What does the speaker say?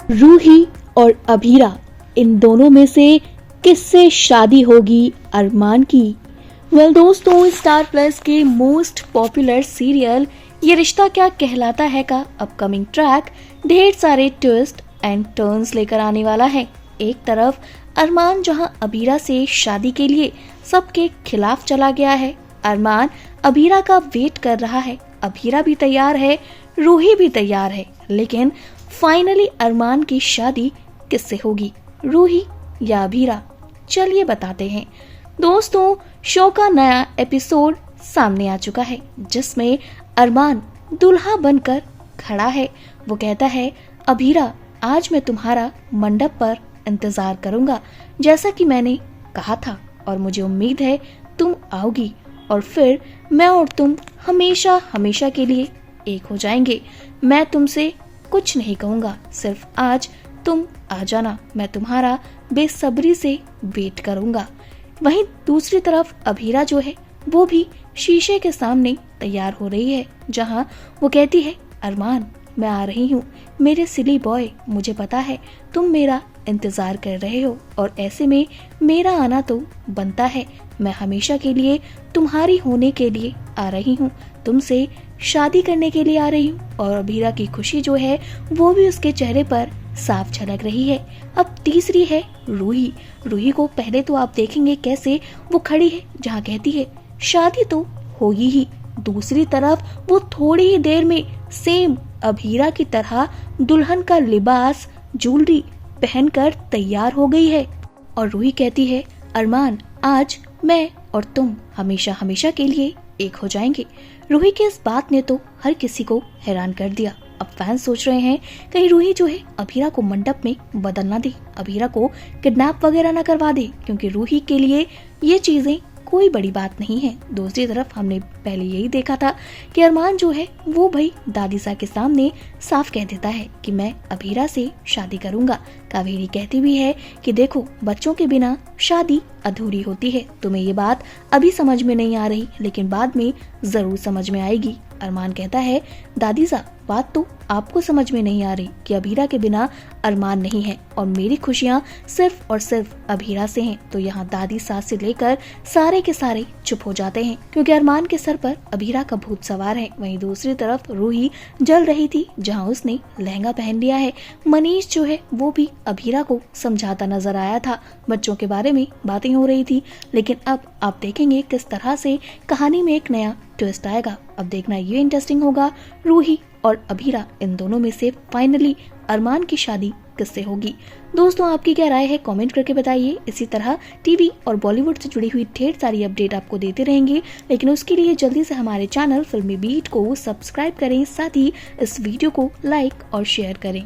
रूही और अभीरा, इन दोनों में से किससे शादी होगी अरमान की? दोस्तों, स्टार प्लस के मोस्ट पॉपुलर सीरियल ये रिश्ता क्या कहलाता है का अपकमिंग ट्रैक ढेर सारे ट्विस्ट एंड टर्न्स लेकर आने वाला है। एक तरफ अरमान जहां अभीरा से शादी के लिए सबके खिलाफ चला गया है, अरमान अभीरा का वेट कर रहा है। अभीरा भी तैयार है, रूही भी तैयार है, लेकिन फाइनली अरमान की शादी किससे होगी, रूही या अभीरा? चलिए बताते हैं। दोस्तों, शो का नया एपिसोड सामने आ चुका है जिसमें अरमान दूल्हा बनकर खड़ा है। वो कहता है, अभीरा आज मैं तुम्हारा मंडप पर इंतजार करूंगा जैसा कि मैंने कहा था, और मुझे उम्मीद है तुम आओगी और फिर मैं और तुम हमेशा हमेशा के लिए एक हो जाएंगे। मैं तुमसे कुछ नहीं कहूंगा, सिर्फ आज तुम आ जाना, मैं तुम्हारा बेसब्री से वेट करूंगा। वहीं दूसरी तरफ अभीरा जो है वो भी शीशे के सामने तैयार हो रही है, जहां वो कहती है, अरमान मैं आ रही हूँ मेरे सिली बॉय, मुझे पता है तुम मेरा इंतजार कर रहे हो और ऐसे में मेरा आना तो बनता है। मैं हमेशा के लिए तुम्हारी होने के लिए आ रही हूँ, तुमसे शादी करने के लिए आ रही हूँ। और अभीरा की खुशी जो है वो भी उसके चेहरे पर साफ झलक रही है। अब तीसरी है रूही। रूही को पहले तो आप देखेंगे कैसे वो खड़ी है, जहाँ कहती है शादी तो होगी ही। दूसरी तरफ वो थोड़ी ही देर में सेम अभीरा की तरह दुल्हन का लिबास, ज्वेलरी पहनकर तैयार हो गई है। और रूही कहती है, अरमान आज मैं और तुम हमेशा हमेशा के लिए एक हो जाएंगे। रूही की इस बात ने तो हर किसी को हैरान कर दिया। अब फैंस सोच रहे हैं कहीं रूही जो है अभीरा को मंडप में बदल ना दे, अभीरा को किडनैप वगैरह ना करवा दे, क्योंकि रूही के लिए ये चीजें कोई बड़ी बात नहीं है। दूसरी तरफ हमने पहले यही देखा था कि अरमान जो है वो भाई दादी सा के सामने साफ कह देता है कि मैं अभीरा से शादी करूंगा। कावेरी कहती भी है कि देखो बच्चों के बिना शादी अधूरी होती है। तुम्हें ये बात अभी समझ में नहीं आ रही, लेकिन बाद में जरूर समझ में आएगी। अरमान कहता है, दादी सा बात तो आपको समझ में नहीं आ रही कि अभीरा के बिना अरमान नहीं है और मेरी खुशियाँ सिर्फ और सिर्फ अभीरा से हैं। तो यहाँ दादी सास से लेकर सारे के सारे चुप हो जाते हैं, क्योंकि अरमान के सर पर अभीरा का भूत सवार है। वहीं दूसरी तरफ रूही जल रही थी, जहाँ उसने लहंगा पहन लिया है। मनीष जो है वो भी अभीरा को समझाता नजर आया था, बच्चों के बारे में बातें हो रही थी। लेकिन अब आप देखेंगे किस तरह से कहानी में एक नया ट्विस्ट आएगा। अब देखना ये इंटरेस्टिंग होगा, रूही और अभीरा इन दोनों में से फाइनली अरमान की शादी किससे होगी। दोस्तों, आपकी क्या राय है कमेंट करके बताइए। इसी तरह टीवी और बॉलीवुड से जुड़ी हुई ढेर सारी अपडेट आपको देते रहेंगे, लेकिन उसके लिए जल्दी से हमारे चैनल फिल्मी बीट को सब्सक्राइब करें, साथ ही इस वीडियो को लाइक और शेयर करें।